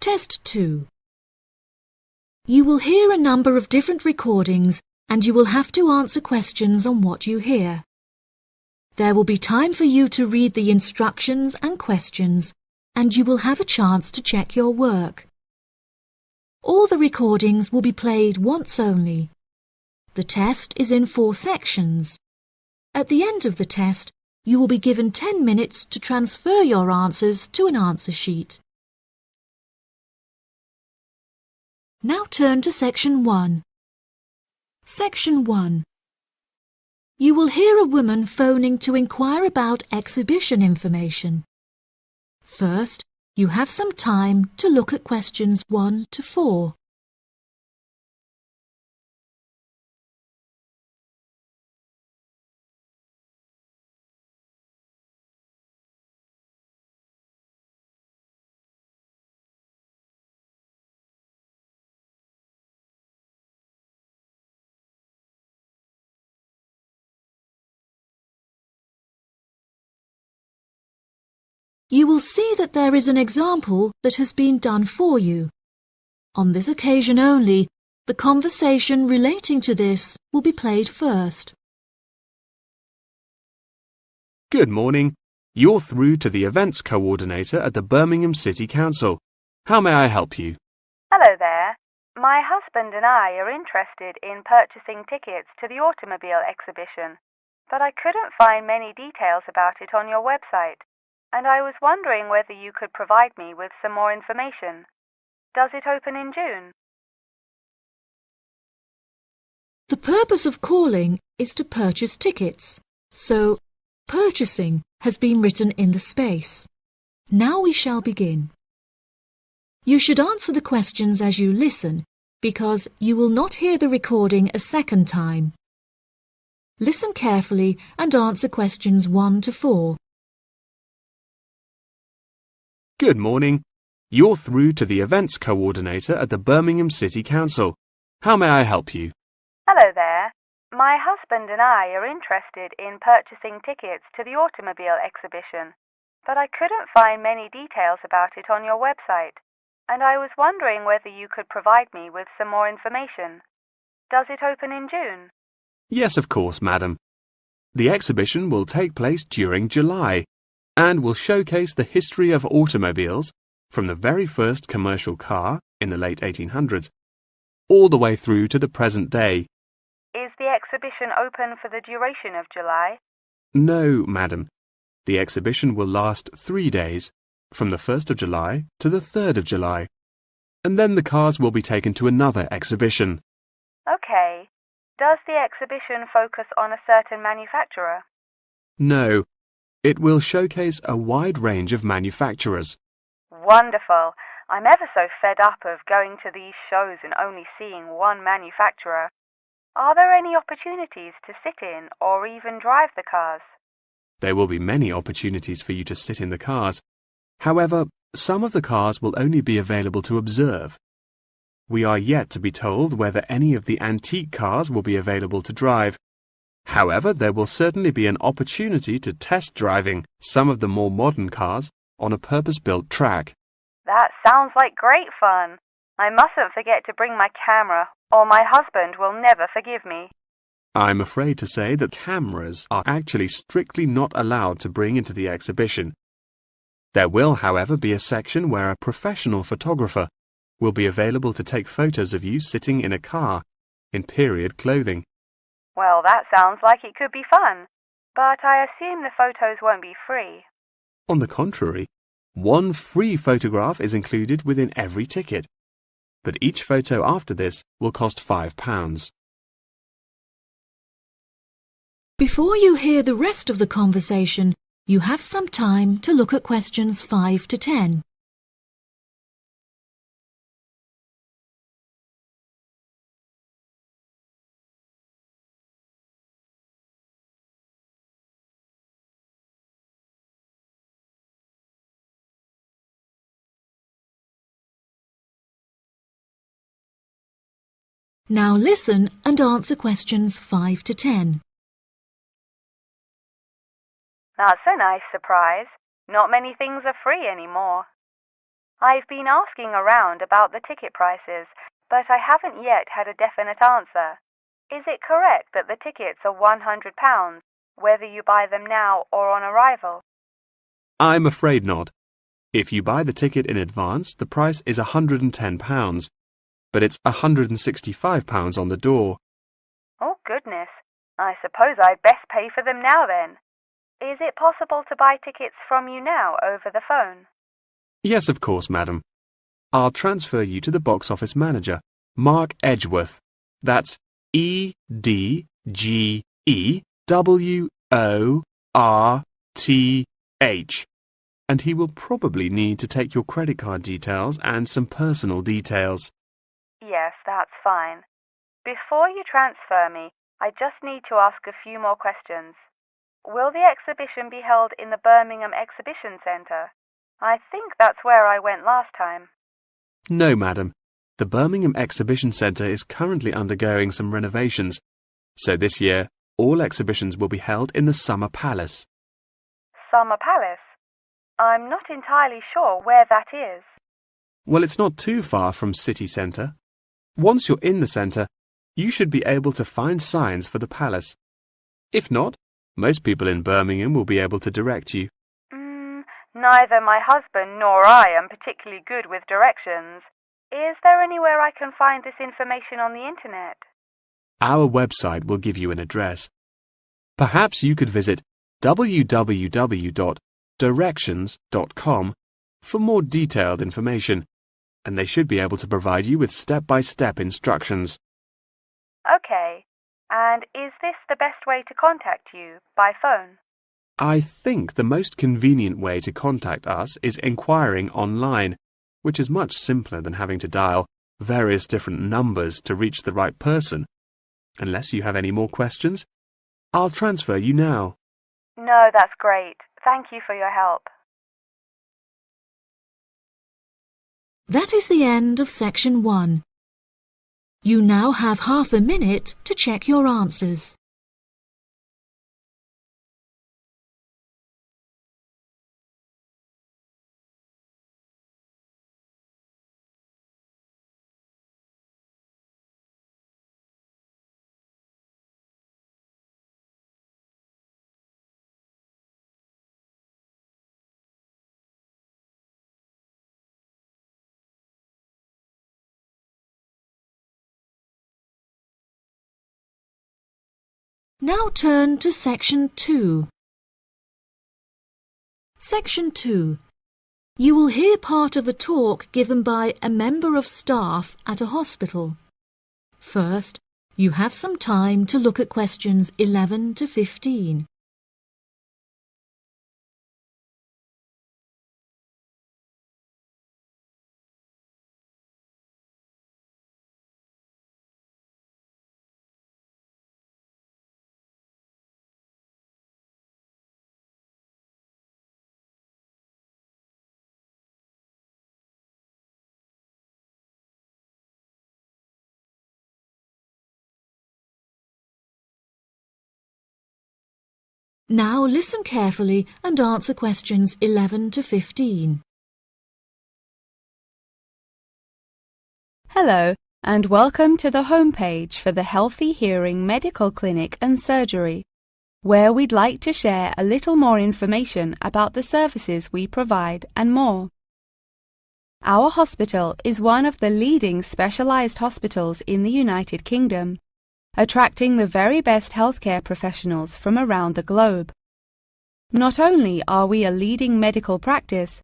Test 2. You will hear a number of different recordings and you will have to answer questions on what you hear. There will be time for you to read the instructions and questions, and you will have a chance to check your work. All the recordings will be played once only. The test is in 4 sections. At the end of the test, you will be given 10 minutes to transfer your answers to an answer sheet. Now turn to Section 1. Section 1. You will hear a woman phoning to inquire about exhibition information. First, you have some time to look at questions 1 to 4. You will see that there is an example that has been done for you. On this occasion only, the conversation relating to this will be played first. Good morning. You're through to the events coordinator at the Birmingham City Council. How may I help you? Hello there. My husband and I are interested in purchasing tickets to the automobile exhibition, but I couldn't find many details about it on your website. And I was wondering whether you could provide me with some more information. Does it open in June? The purpose of calling is to purchase tickets, so purchasing has been written in the space. Now we shall begin. You should answer the questions as you listen, because you will not hear the recording a second time. Listen carefully and answer questions 1 to 4. Good morning. You're through to the events coordinator at the Birmingham City Council. How may I help you? Hello there. My husband and I are interested in purchasing tickets to the automobile exhibition, but I couldn't find many details about it on your website, and I was wondering whether you could provide me with some more information. Does it open in June? Yes, of course, madam. The exhibition will take place during July and will showcase the history of automobiles from the very first commercial car in the late 1800s all the way through to the present day. Is the exhibition open for the duration of July? No, madam. The exhibition will last 3 days, from the 1st of July to the 3rd of July, and then the cars will be taken to another exhibition. Okay. Does the exhibition focus on a certain manufacturer? No. It will showcase a wide range of manufacturers. Wonderful. I'm ever so fed up of going to these shows and only seeing one manufacturer. Are there any opportunities to sit in or even drive the cars? There will be many opportunities for you to sit in the cars. However, some of the cars will only be available to observe. We are yet to be told whether any of the antique cars will be available to drive. However, there will certainly be an opportunity to test driving some of the more modern cars on a purpose-built track. That sounds like great fun. I mustn't forget to bring my camera, or my husband will never forgive me. I'm afraid to say that cameras are actually strictly not allowed to bring into the exhibition. There will, however, be a section where a professional photographer will be available to take photos of you sitting in a car in period clothing. Well, that sounds like it could be fun, but I assume the photos won't be free. On the contrary, one free photograph is included within every ticket, but each photo after this will cost £5. Before you hear the rest of the conversation, you have some time to look at questions 5 to 10. Now listen and answer questions 5 to 10. That's a nice surprise. Not many things are free anymore. I've been asking around about the ticket prices, but I haven't yet had a definite answer. Is it correct that the tickets are £100, whether you buy them now or on arrival? I'm afraid not. If you buy the ticket in advance, the price is £110, but it's £165 on the door. Oh, goodness. I suppose I'd best pay for them now then. Is it possible to buy tickets from you now over the phone? Yes, of course, madam. I'll transfer you to the box office manager, Mark Edgeworth. That's EDGEWORTH. And he will probably need to take your credit card details and some personal details. Yes, that's fine. Before you transfer me, I just need to ask a few more questions. Will the exhibition be held in the Birmingham Exhibition Centre? I think that's where I went last time. No, madam. The Birmingham Exhibition Centre is currently undergoing some renovations, so this year all exhibitions will be held in the Summer Palace. Summer Palace? I'm not entirely sure where that is. Well, it's not too far from City Centre. Once you're in the centre, you should be able to find signs for the palace. If not, most people in Birmingham will be able to direct you. Neither my husband nor I am particularly good with directions. Is there anywhere I can find this information on the internet? Our website will give you an address. Perhaps you could visit www.directions.com for more detailed information, and they should be able to provide you with step-by-step instructions. Okay. And is this the best way to contact you, by phone? I think the most convenient way to contact us is inquiring online, which is much simpler than having to dial various different numbers to reach the right person. Unless you have any more questions, I'll transfer you now. No, that's great. Thank you for your help. That is the end of section 1. You now have half a minute to check your answers. Now turn to section 2. Section 2. You will hear part of a talk given by a member of staff at a hospital. First, you have some time to look at questions 11 to 15. Now listen carefully and answer questions 11 to 15. Hello, and welcome to the homepage for the Healthy Hearing Medical Clinic and Surgery, where we'd like to share a little more information about the services we provide and more. Our hospital is one of the leading specialised hospitals in the United Kingdom, attracting the very best healthcare professionals from around the globe. Not only are we a leading medical practice,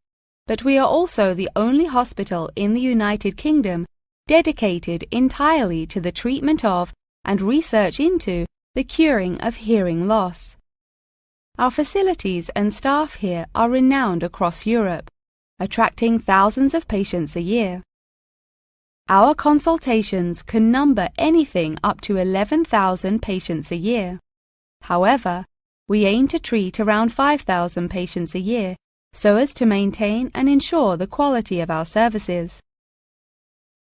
but we are also the only hospital in the United Kingdom dedicated entirely to the treatment of and research into the curing of hearing loss. Our facilities and staff here are renowned across Europe, attracting thousands of patients a year. Our consultations can number anything up to 11,000 patients a year. However, we aim to treat around 5,000 patients a year so as to maintain and ensure the quality of our services.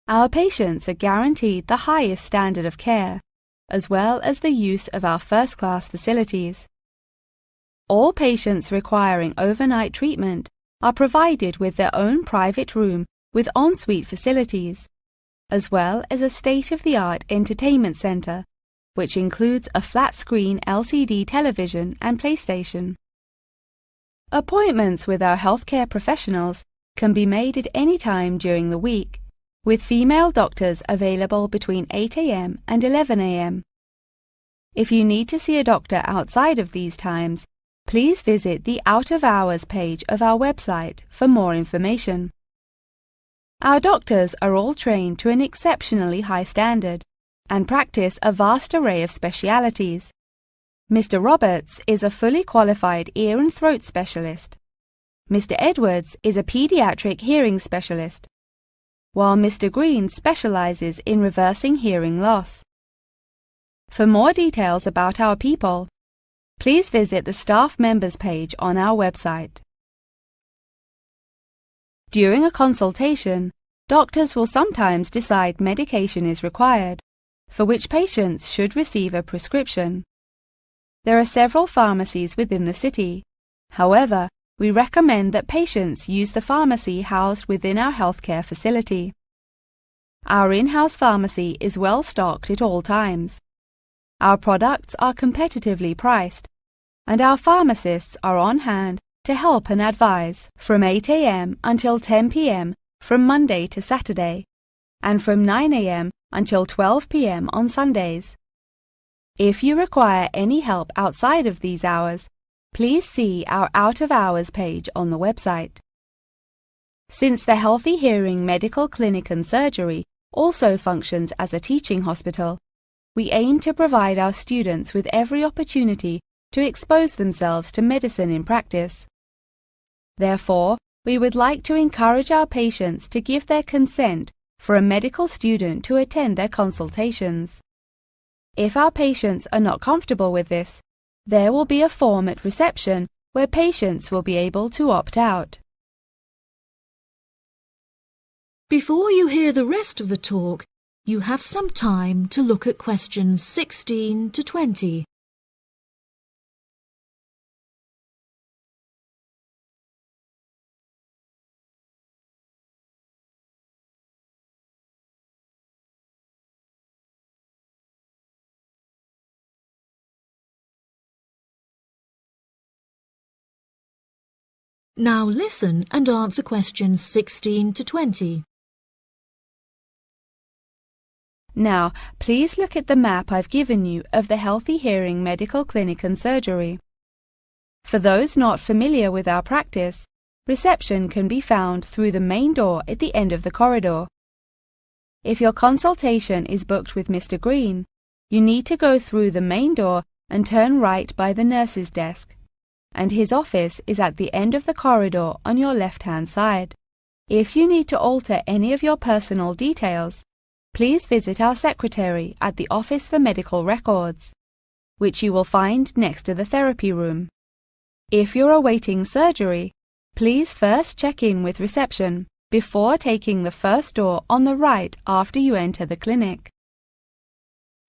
Our patients are guaranteed the highest standard of care, as well as the use of our first-class facilities. All patients requiring overnight treatment are provided with their own private room with ensuite facilities, as well as a state-of-the-art entertainment center, which includes a flat-screen LCD television and PlayStation. Appointments with our healthcare professionals can be made at any time during the week, with female doctors available between 8 a.m. and 11 a.m. If you need to see a doctor outside of these times, please visit the Out of Hours page of our website for more information. Our doctors are all trained to an exceptionally high standard and practice a vast array of specialities. Mr. Roberts is a fully qualified ear and throat specialist. Mr. Edwards is a pediatric hearing specialist, while Mr. Green specializes in reversing hearing loss. For more details about our people, please visit the staff members page on our website. During a consultation, doctors will sometimes decide medication is required, for which patients should receive a prescription. There are several pharmacies within the city. However, we recommend that patients use the pharmacy housed within our healthcare facility. Our in-house pharmacy is well stocked at all times. Our products are competitively priced, and our pharmacists are on hand to help and advise from 8 a.m. until 10 p.m. from Monday to Saturday, and from 9 a.m. until 12 p.m. on Sundays. If you require any help outside of these hours, please see our Out of Hours page on the website. Since the Healthy Hearing Medical Clinic and Surgery also functions as a teaching hospital, we aim to provide our students with every opportunity to expose themselves to medicine in practice. Therefore, we would like to encourage our patients to give their consent for a medical student to attend their consultations. If our patients are not comfortable with this, there will be a form at reception where patients will be able to opt out. Before you hear the rest of the talk, you have some time to look at questions 16 to 20. Now listen and answer questions 16 to 20. Now, please look at the map I've given you of the Healthy Hearing Medical Clinic and Surgery. For those not familiar with our practice, reception can be found through the main door at the end of the corridor. If your consultation is booked with Mr. Green, you need to go through the main door and turn right by the nurse's desk, and his office is at the end of the corridor on your left-hand side. If you need to alter any of your personal details, please visit our secretary at the Office for Medical Records, which you will find next to the therapy room. If you're awaiting surgery, please first check in with reception before taking the first door on the right after you enter the clinic.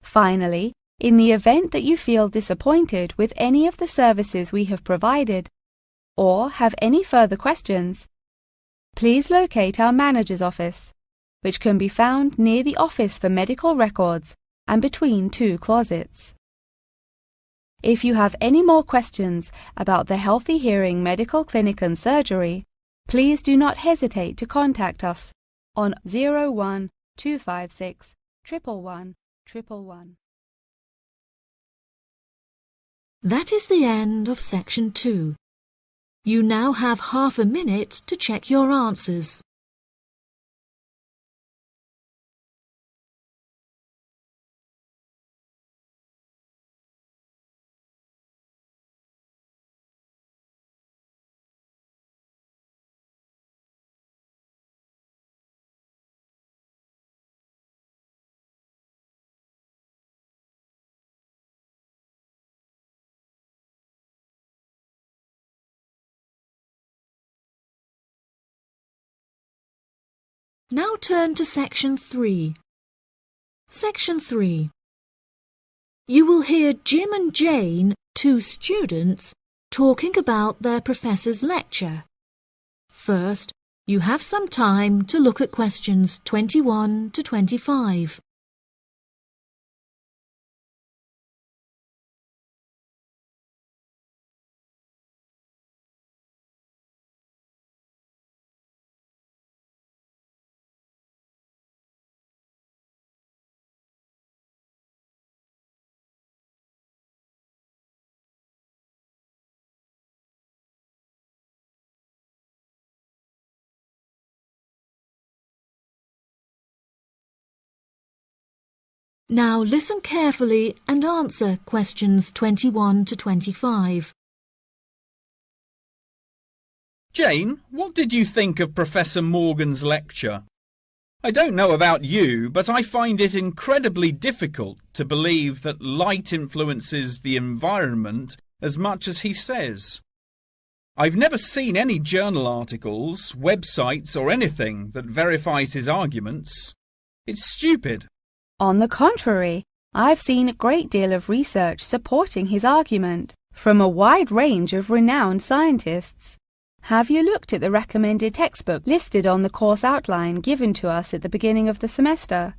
Finally, in the event that you feel disappointed with any of the services we have provided, or have any further questions, please locate our manager's office, which can be found near the Office for Medical Records and between two closets. If you have any more questions about the Healthy Hearing Medical Clinic and Surgery, please do not hesitate to contact us on 01 256 111 111. That is the end of section 2. You now have half a minute to check your answers. Now turn to section 3. Section 3. You will hear Jim and Jane, two students, talking about their professor's lecture. First, you have some time to look at questions 21 to 25. Now listen carefully and answer questions 21 to 25. Jane, what did you think of Professor Morgan's lecture? I don't know about you, but I find it incredibly difficult to believe that light influences the environment as much as he says. I've never seen any journal articles, websites or anything that verifies his arguments. It's stupid. On the contrary, I've seen a great deal of research supporting his argument from a wide range of renowned scientists. Have you looked at the recommended textbook listed on the course outline given to us at the beginning of the semester?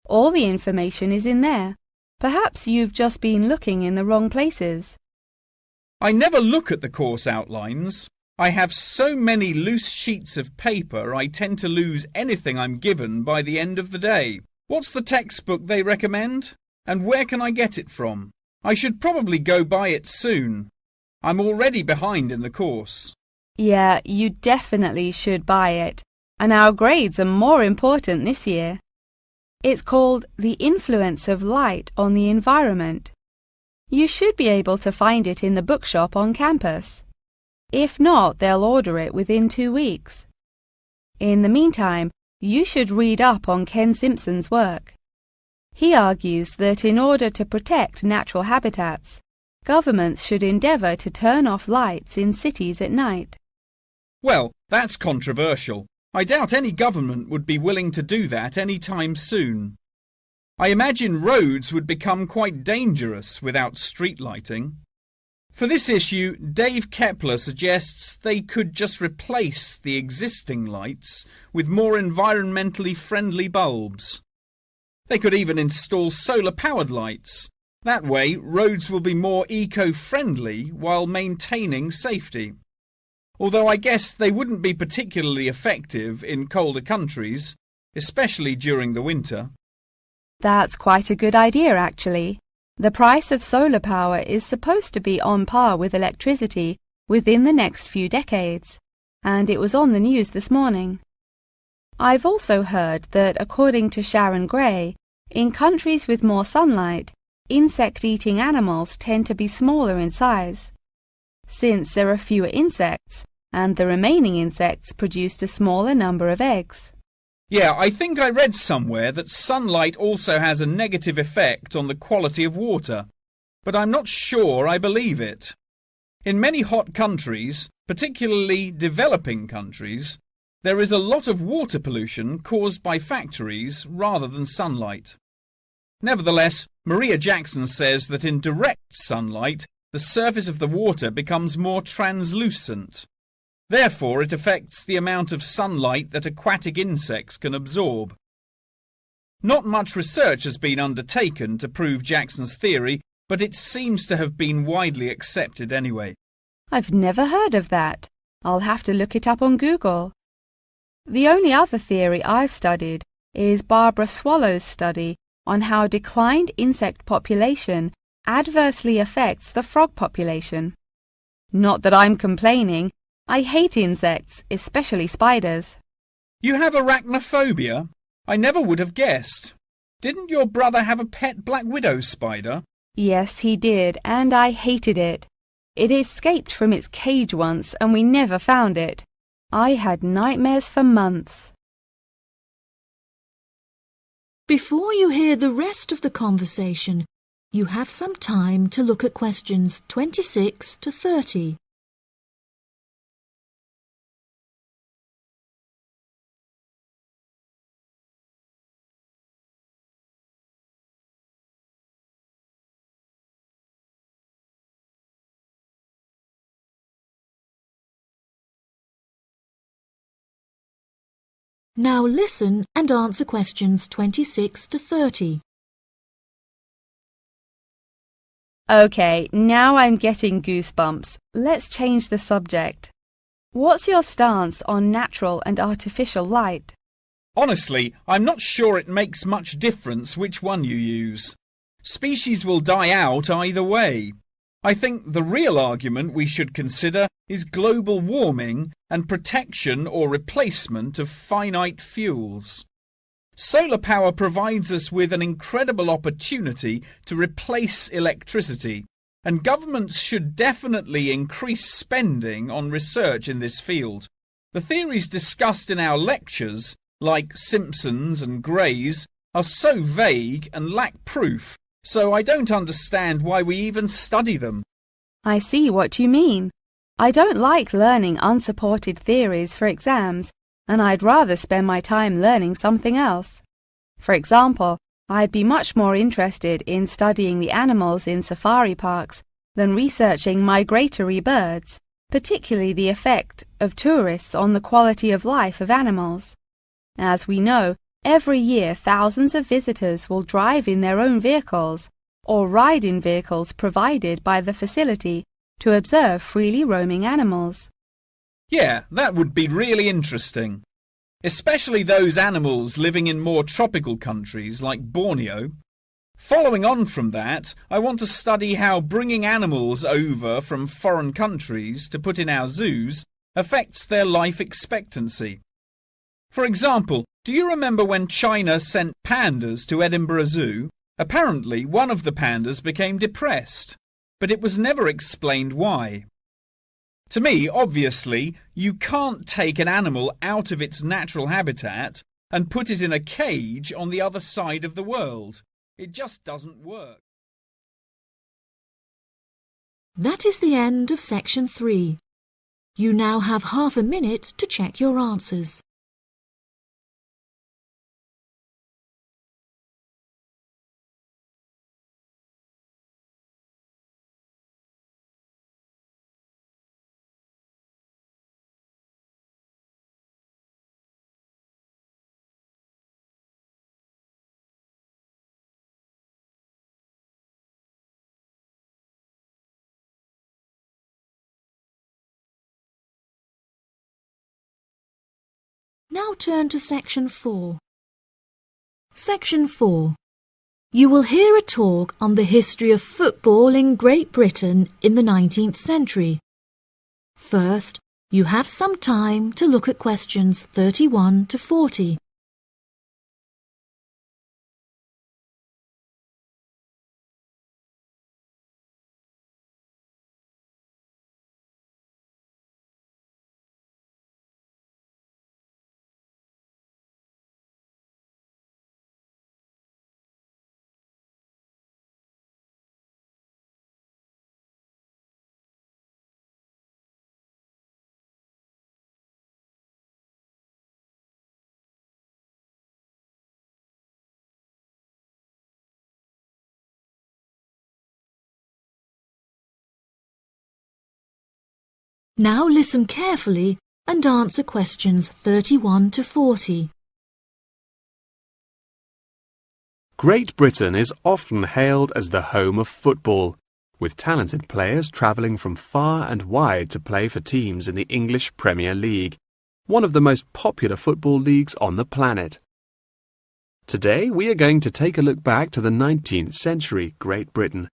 All the information is in there. Perhaps you've just been looking in the wrong places. I never look at the course outlines. I have so many loose sheets of paper I tend to lose anything I'm given by the end of the day. What's the textbook they recommend? And where can I get it from? I should probably go buy it soon. I'm already behind in the course. Yeah, you definitely should buy it. And our grades are more important this year. It's called The Influence of Light on the Environment. You should be able to find it in the bookshop on campus. If not, they'll order it within 2 weeks. In the meantime, you should read up on Ken Simpson's work. He argues that in order to protect natural habitats, governments should endeavour to turn off lights in cities at night. Well, that's controversial. I doubt any government would be willing to do that any time soon. I imagine roads would become quite dangerous without street lighting. For this issue, Dave Kepler suggests they could just replace the existing lights with more environmentally friendly bulbs. They could even install solar-powered lights. That way, roads will be more eco-friendly while maintaining safety. Although I guess they wouldn't be particularly effective in colder countries, especially during the winter. That's quite a good idea, actually. The price of solar power is supposed to be on par with electricity within the next few decades, and it was on the news this morning. I've also heard that, according to Sharon Gray, in countries with more sunlight, insect-eating animals tend to be smaller in size. Since there are fewer insects, and the remaining insects produced a smaller number of eggs. Yeah, I think I read somewhere that sunlight also has a negative effect on the quality of water, but I'm not sure I believe it. In many hot countries, particularly developing countries, there is a lot of water pollution caused by factories rather than sunlight. Nevertheless, Maria Jackson says that in direct sunlight, the surface of the water becomes more translucent. Therefore, it affects the amount of sunlight that aquatic insects can absorb. Not much research has been undertaken to prove Jackson's theory, but it seems to have been widely accepted anyway. I've never heard of that. I'll have to look it up on Google. The only other theory I've studied is Barbara Swallow's study on how declined insect population adversely affects the frog population. Not that I'm complaining. I hate insects, especially spiders. You have arachnophobia? I never would have guessed. Didn't your brother have a pet black widow spider? Yes, he did, and I hated it. It escaped from its cage once, and we never found it. I had nightmares for months. Before you hear the rest of the conversation, you have some time to look at questions 26 to 30. Now listen and answer questions 26 to 30. Okay, now I'm getting goosebumps. Let's change the subject. What's your stance on natural and artificial light? Honestly, I'm not sure it makes much difference which one you use. Species will die out either way. I think the real argument we should consider is global warming and protection or replacement of finite fuels. Solar power provides us with an incredible opportunity to replace electricity, and governments should definitely increase spending on research in this field. The theories discussed in our lectures, like Simpson's and Gray's, are so vague and lack proof, so I don't understand why we even study them. I see what you mean. I don't like learning unsupported theories for exams, and I'd rather spend my time learning something else. For example, I'd be much more interested in studying the animals in safari parks than researching migratory birds, particularly the effect of tourists on the quality of life of animals. As we know, every year thousands of visitors will drive in their own vehicles or ride in vehicles provided by the facility to observe freely roaming animals. Yeah, that would be really interesting. Especially those animals living in more tropical countries like Borneo. Following on from that, I want to study how bringing animals over from foreign countries to put in our zoos affects their life expectancy. For example, do you remember when China sent pandas to Edinburgh Zoo? Apparently, one of the pandas became depressed, but it was never explained why. To me, obviously, you can't take an animal out of its natural habitat and put it in a cage on the other side of the world. It just doesn't work. That is the end of section 3. You now have half a minute to check your answers. Now turn to section 4. Section 4. You will hear a talk on the history of football in Great Britain in the 19th century. First, you have some time to look at questions 31 to 40. Now listen carefully and answer questions 31 to 40. Great Britain is often hailed as the home of football, with talented players travelling from far and wide to play for teams in the English Premier League, one of the most popular football leagues on the planet. Today we are going to take a look back to the 19th century Great Britain,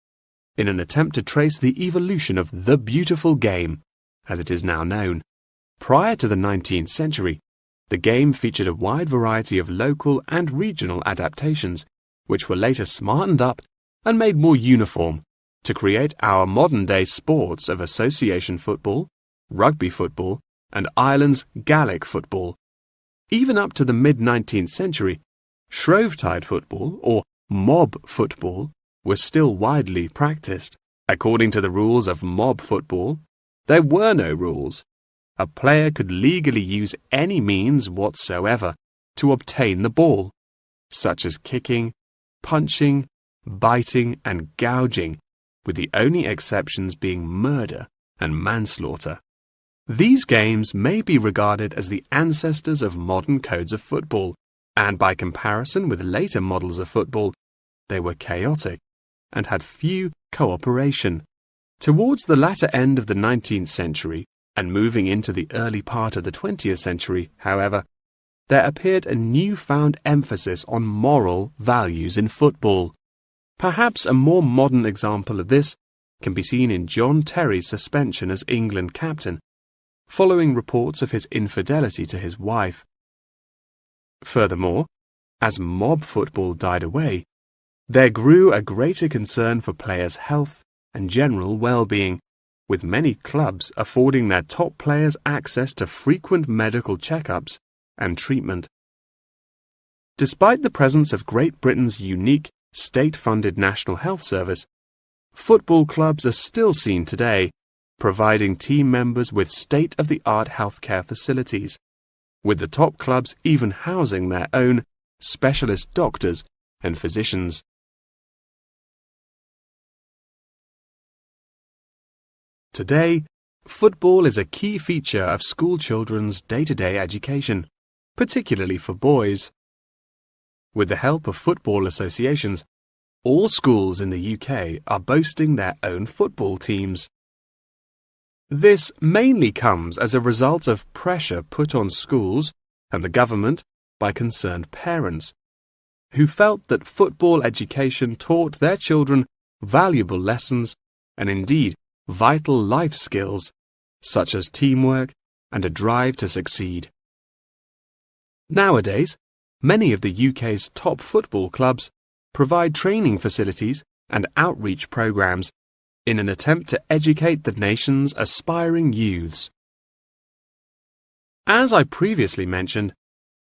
in an attempt to trace the evolution of the beautiful game, as it is now known. Prior to the 19th century, the game featured a wide variety of local and regional adaptations, which were later smartened up and made more uniform to create our modern-day sports of association football, rugby football, and Ireland's Gaelic football. Even up to the mid-19th century, Shrovetide football, or mob football, was still widely practiced. According to the rules of mob football, there were no rules. A player could legally use any means whatsoever to obtain the ball, such as kicking, punching, biting, and gouging, with the only exceptions being murder and manslaughter. These games may be regarded as the ancestors of modern codes of football, and by comparison with later models of football, they were chaotic and had few cooperation. Towards the latter end of the 19th century and moving into the early part of the 20th century, however, there appeared a newfound emphasis on moral values in football. Perhaps a more modern example of this can be seen in John Terry's suspension as England captain, following reports of his infidelity to his wife. Furthermore, as mob football died away, there grew a greater concern for players' health and general well-being, with many clubs affording their top players access to frequent medical checkups and treatment. Despite the presence of Great Britain's unique state-funded National Health Service, football clubs are still seen today providing team members with state-of-the-art healthcare facilities, with the top clubs even housing their own specialist doctors and physicians. Today, football is a key feature of school children's day-to-day education, particularly for boys. With the help of football associations, all schools in the UK are boasting their own football teams. This mainly comes as a result of pressure put on schools and the government by concerned parents, who felt that football education taught their children valuable lessons and indeed vital life skills, such as teamwork and a drive to succeed. Nowadays, many of the UK's top football clubs provide training facilities and outreach programs in an attempt to educate the nation's aspiring youths. As I previously mentioned,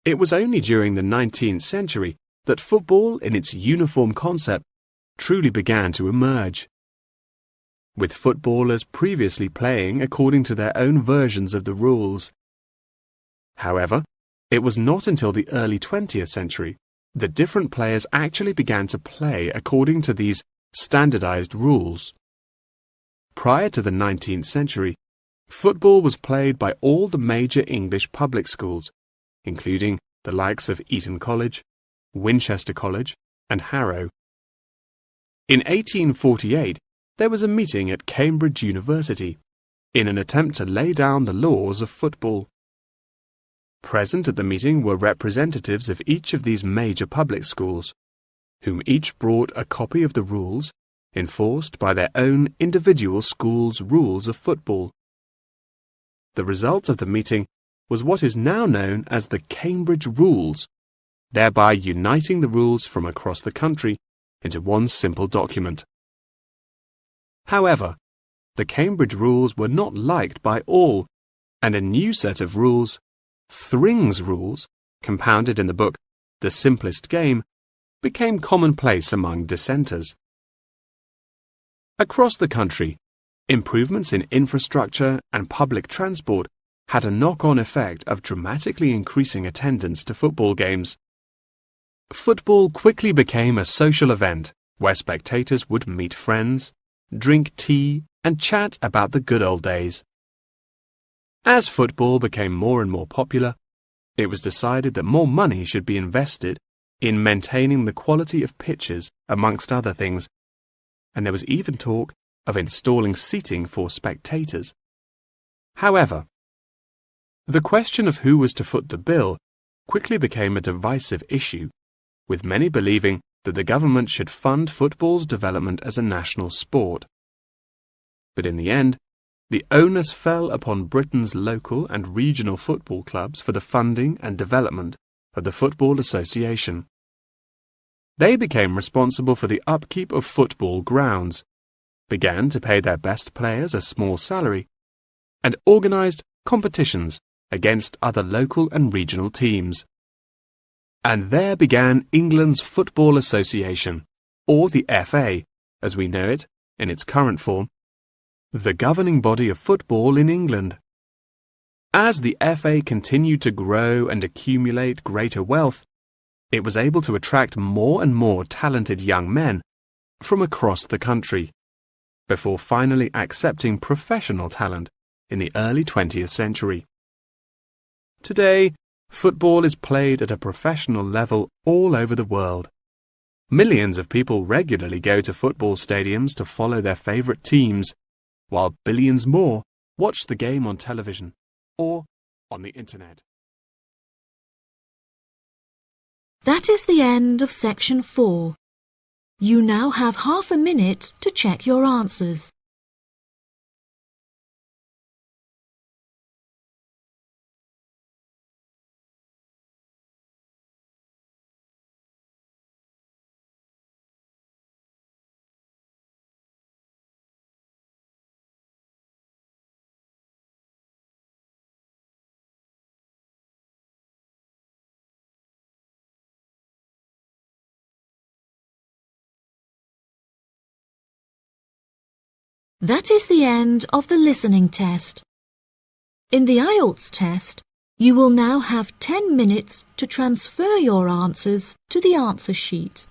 it was only during the 19th century that football in its uniform concept truly began to emerge, with footballers previously playing according to their own versions of the rules. However, it was not until the early 20th century that different players actually began to play according to these standardized rules. Prior to the 19th century, football was played by all the major English public schools, including the likes of Eton College, Winchester College, and Harrow. In 1848, there was a meeting at Cambridge University in an attempt to lay down the laws of football. Present at the meeting were representatives of each of these major public schools, whom each brought a copy of the rules enforced by their own individual school's rules of football. The result of the meeting was what is now known as the Cambridge Rules, thereby uniting the rules from across the country into one simple document. However, the Cambridge Rules were not liked by all, and a new set of rules, Thring's Rules, compounded in the book The Simplest Game, became commonplace among dissenters. Across the country, improvements in infrastructure and public transport had a knock-on effect of dramatically increasing attendance to football games. Football quickly became a social event where spectators would meet friends, drink tea, and chat about the good old days. As football became more and more popular, it was decided that more money should be invested in maintaining the quality of pitches, amongst other things, and there was even talk of installing seating for spectators. However, the question of who was to foot the bill quickly became a divisive issue, with many believing that the government should fund football's development as a national sport. But in the end, the onus fell upon Britain's local and regional football clubs for the funding and development of the Football Association. They became responsible for the upkeep of football grounds, began to pay their best players a small salary, and organised competitions against other local and regional teams. And there began England's Football Association, or the FA, as we know it in its current form, the governing body of football in England. As the FA continued to grow and accumulate greater wealth, it was able to attract more and more talented young men from across the country, before finally accepting professional talent in the early 20th century. Today, football is played at a professional level all over the world. Millions of people regularly go to football stadiums to follow their favourite teams, while billions more watch the game on television or on the internet. That is the end of section 4. You now have half a minute to check your answers. That is the end of the listening test. In the IELTS test, you will now have 10 minutes to transfer your answers to the answer sheet.